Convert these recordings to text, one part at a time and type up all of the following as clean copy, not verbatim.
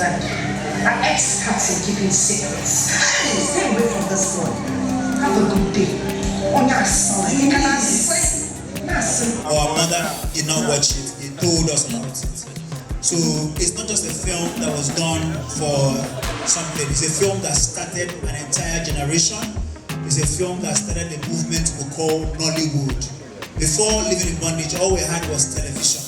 friend. An expert in keeping secrets. Hey, stay away from this one. Have a good day. Oh, yes. Our mother did not watch it. They told us about it. So it's not just a film that was done for something. It's a film that started an entire generation. It's a film that started a movement we call Nollywood. Before Living in Bondage, all we had was television.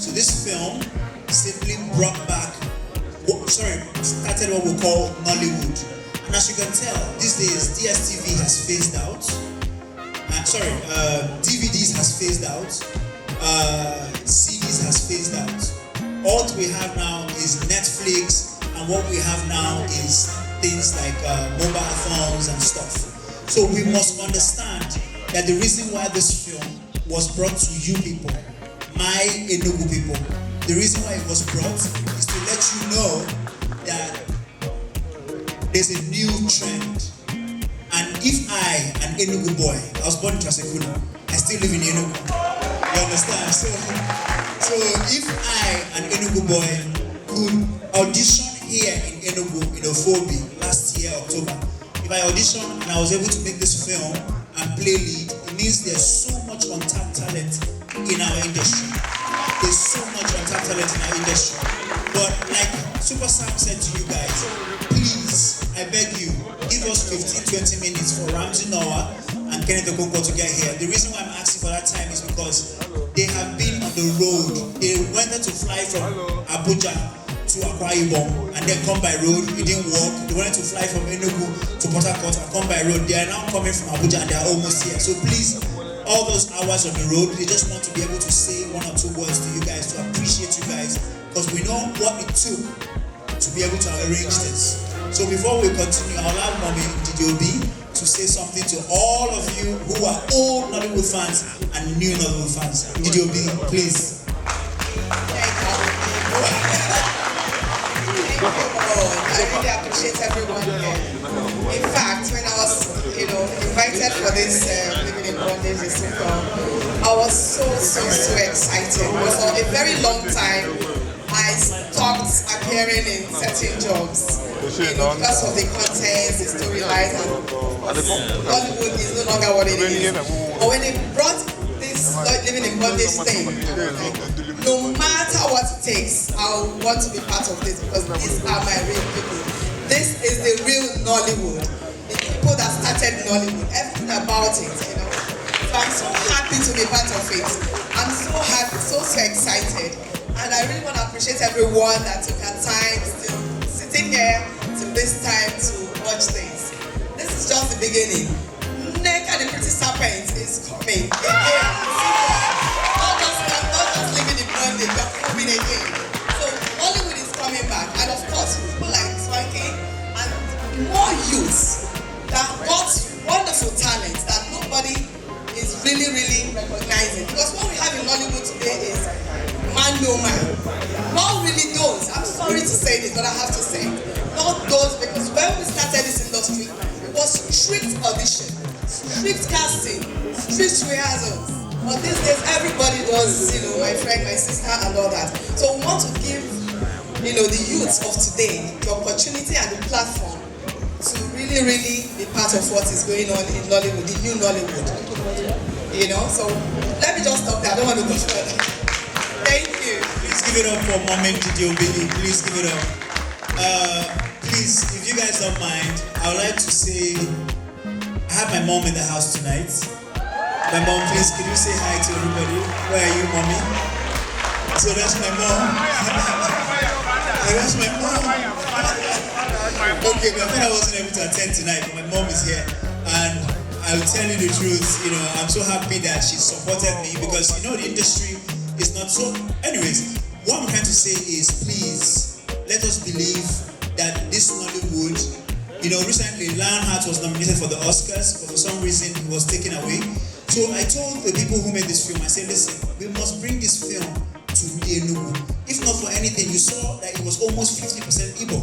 So this film simply brought back, started what we call Nollywood. And as you can tell, these days DSTV has phased out. DVDs has phased out. CDs has phased out. All we have now is Netflix, and what we have now is things like mobile phones and stuff. So we must understand that the reason why this film was brought to you people, my Enugu people, the reason why it was brought is to let you know that there's a new trend. And if I, an Enugu boy, I was born in Trasekuna, I still live in Enugu. You understand? So if I, an Enugu boy, could audition here in Enugu in Ofobi last year, October, if I auditioned and I was able to make this film and play lead, it means there's so much untapped talent in our industry. There's so much untapped talent in our industry. But like Super Sam said to you guys, please, I beg you, give us 15-20 minutes for Ramsey, Nouah, and Kenneth Okonkwo to get here. The reason why I'm asking for that time is because they have been on the road. They wanted to fly from Abuja to Akwa Ibom and then come by road. It didn't work. They wanted to fly from Enugu to Port Harcourt and come by road. They are now coming from Abuja and they are almost here. So please, all those hours on the road, they just want to be able to say one or two words to you guys, to appreciate you guys, because we know what it took to be able to arrange this. So before we continue, I'll allow Mommy Ndidi Obi to say something to all of you who are old Nollywood fans and new Nollywood fans. Ndidi Obi, please. I really appreciate everyone here. In fact, when I was, invited for this Living in Bondage, I was so excited. Because for a very long time, I stopped appearing in certain jobs because of the content, the storylines, and Hollywood is no longer what it is. But when they brought this Living in Bondage thing, no matter what it takes, I want to be part of this because these are my real people. This is the real Nollywood. The people that started Nollywood, everything about it, So I'm so happy to be part of it. I'm so happy, so excited. And I really want to appreciate everyone that took their time still sitting here till this time to watch things. This is just the beginning. Neck and the Pretty Serpent is coming again. Not just living in London, but coming again. So Hollywood is coming back. And of course, people like Swanky and more youths that got wonderful talent that nobody is really recognizing. Because what we have in Hollywood today is man no man. Not really those. I'm sorry to say this, but I have to say. Not those, because when we started this industry, it was strict audition, strict casting, strict rehearsals. But these days, everybody does, my friend, my sister, and all that. So we want to give, the youths of today the opportunity and the platform to really be part of what is going on in Nollywood, the new Nollywood. So let me just stop there. I don't want to go further. Thank you. Please give it up for Mommy Ndidi Obi. Please give it up. Please, if you guys don't mind, I would like to say I have my mom in the house tonight. My mom, please, can you say hi to everybody? Where are you, Mommy? So that's my mom. That's my mom. Okay, I thought I wasn't able to attend tonight, but my mom is here. And I'll tell you the truth, I'm so happy that she supported me because, the industry is not so. Anyways, what I'm trying to say is, please, let us believe that this Nollywood, recently Lionheart was nominated for the Oscars, but for some reason it was taken away. So I told the people who made this film, I said, listen, we must bring this film to Enugu. If not for anything, you saw that it was almost 50% Igbo.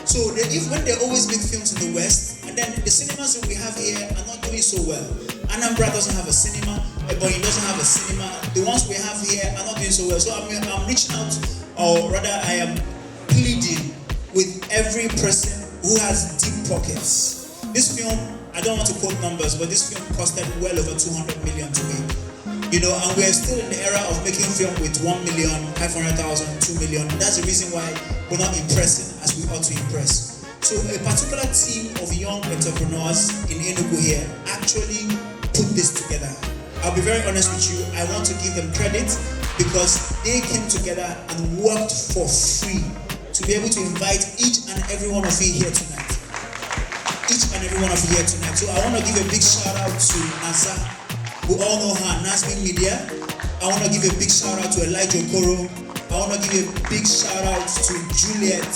So when they always make films in the West, and then the cinemas that we have here are not doing so well. Anambra doesn't have a cinema, Ebonyi doesn't have a cinema. The ones we have here are not doing so well. So I'm reaching out, or rather I am pleading with every person who has deep pockets. This film, I don't want to quote numbers, but this film costed well over 200 million to make. You know, and we're still in the era of making film with 1 million, 500,000, 2 million. That's the reason why we're not impressing as we ought to impress. So a particular team of young entrepreneurs in Enugu here actually put this together. I'll be very honest with you, I want to give them credit because they came together and worked for free to be able to invite each and every one of you here tonight. Each and every one of you here tonight. So I want to give a big shout out to Nasa, who all know her, Nasmi Media. I want to give a big shout out to Elijah Okoro. I want to give a big shout out to Juliet,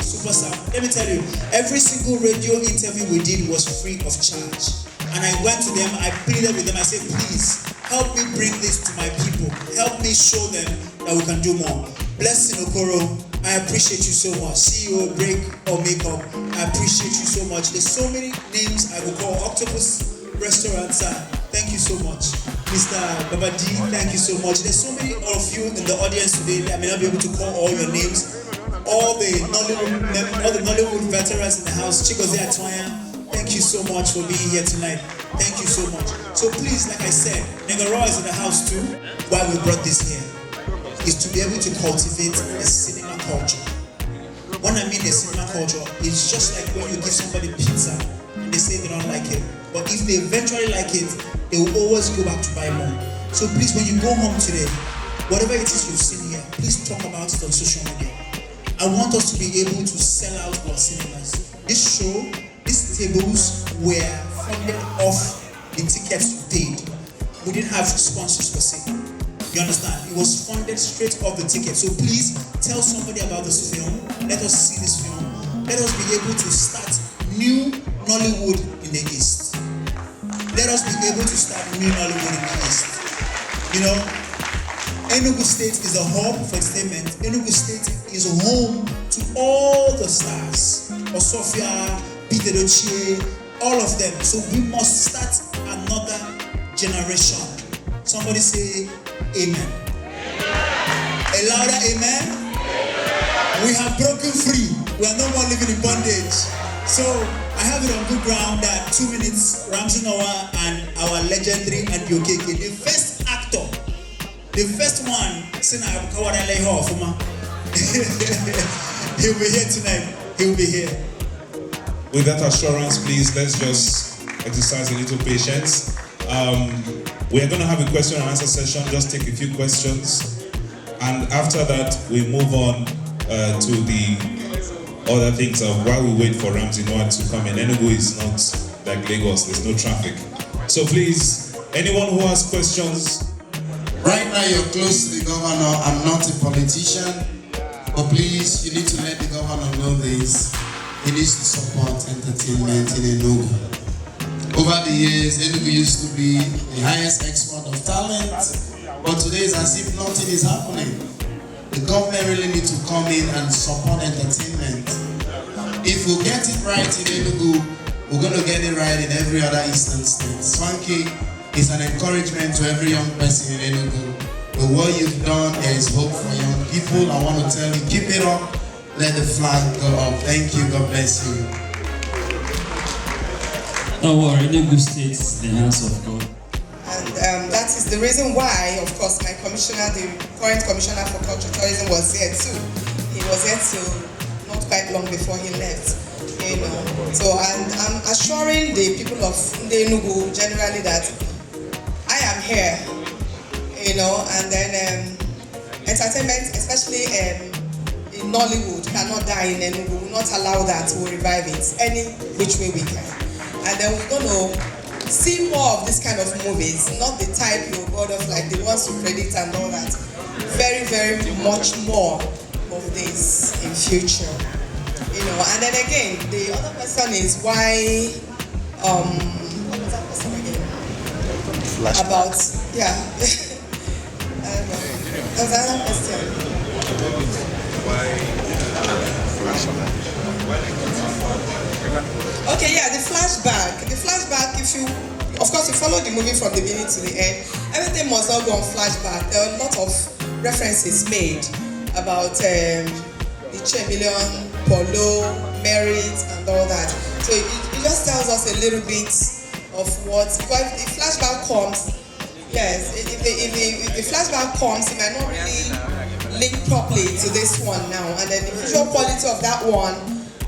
Super Sam. Let me tell you, every single radio interview we did was free of charge. And I went to them, I pleaded with them, I said, please, help me bring this to my people. Help me show them that we can do more. Blessing Okoro, I appreciate you so much. CEO, Break or Makeup, I appreciate you so much. There's so many names I will call. Octopus Restaurant, sir, thank you so much. Mr. Babadi, thank you so much. There's so many of you in the audience today that I may not be able to call all your names. All the Nollywood veterans in the house, Chigozie Atwaya, thank you so much for being here tonight. Thank you so much. So please, like I said, Negarawa is in the house too. Why we brought this here is to be able to cultivate a cinema culture. When I mean a cinema culture, it's just like when you give somebody pizza and they say they don't like it. But if they eventually like it, they will always go back to buy more. So please, when you go home today, whatever it is you've seen here, please talk about it on social media. I want us to be able to sell out our cinemas. This show, these tables were funded off the tickets you paid. We didn't have sponsors per se. You understand? It was funded straight off the ticket. So please tell somebody about this film. Let us see this film. Let us be able to start new Nollywood in the East. Let us be able to start new Nollywood in the East. You know, Enugu State is a hub for entertainment. Enugu State is home to all the stars. Osofia, Peter Dochie, all of them. So we must start another generation. Somebody say amen. A louder amen. We have broken free. We are no more living in bondage. So I have it on good ground that 2 minutes, Ramsey, Nouah, and our legendary Ndidi Obi, the first actor, the first one, he'll be here tonight. He'll be here. With that assurance, please, let's just exercise a little patience. We are going to have a question and answer session. Just take a few questions. And after that, we move on to the other things of while we wait for Ramsey Nouah to come in. Enugu is not like Lagos, there's no traffic. So please, anyone who has questions. Right now you're close to the governor. I'm not a politician, but please, you need to let the governor know this. He needs to support entertainment in Enugu. Over the years, Enugu used to be the highest export of talent, but today it's as if nothing is happening. The government really needs to come in and support entertainment. If we get it right in Enugu, we're going to get it right in every other eastern state. Swanky is an encouragement to every young person in Enugu. With what you've done, there is hope for young people. I want to tell you, keep it up. Let the flag go up. Thank you. God bless you. Don't worry, Enugu State is the hands of God. And that is the reason why, of course, my commissioner, the current commissioner for culture tourism, was here too. He was here till not quite long before he left. You know. So, and I'm assuring the people of Enugu generally that I am here. You know, and then entertainment, especially in Nollywood, cannot die in Enugu. We will not allow that. We'll revive it any which way we can. And then we're going to see more of this kind of movies, not the type you got of like the ones to predict and all that. Very, very much more of this in future. You know, and then again, the other question is why, what was that question again? Flashback. About, yeah. There's another question. Why flashback? Okay, yeah, the flashback. The flashback, if you, of course, you follow the movie from the beginning to the end, everything must not go on flashback. There are a lot of references made about the Chameleon, Polo, Merit, and all that. So it just tells us a little bit of what, because if the flashback comes, yes, if the flashback comes, it might not really link properly to this one now, and then the visual quality of that one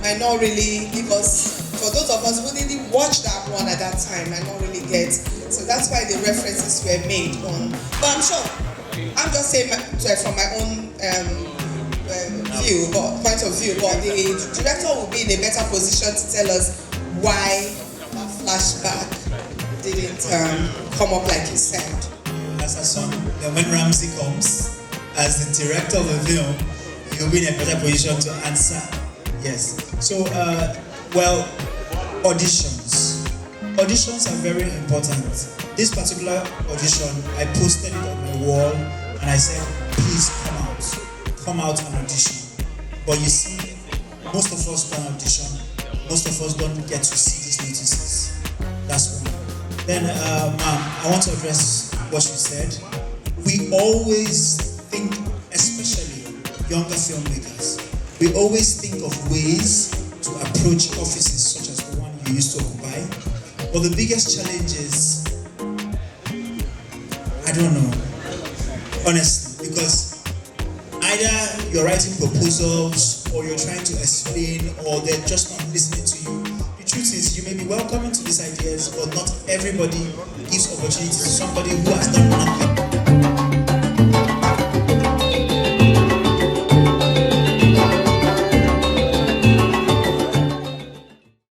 might not really give us, for those of us who didn't watch that one at that time, might not really get. So that's why the references were made on. But I'm sure, I'm just saying from my own point of view, but the director will be in a better position to tell us why that flashback didn't come up like you said. As a son, then when Ramsey comes, as the director of the film, you'll be in a better position to answer. Yes. So, well, auditions. Auditions are very important. This particular audition, I posted it on my wall and I said, please come out and audition. But you see, most of us don't audition. Most of us don't get to see these notices. That's one. Then, ma'am, I want to address what you said. We always think, especially younger filmmakers, we always think of ways to approach offices such as the one you used to occupy. But the biggest challenge is, I don't know, honestly, because either you're writing proposals or you're trying to explain or they're just not listening to you. The truth is, you may be welcoming to these ideas, but not everybody gives opportunity to somebody who has done nothing.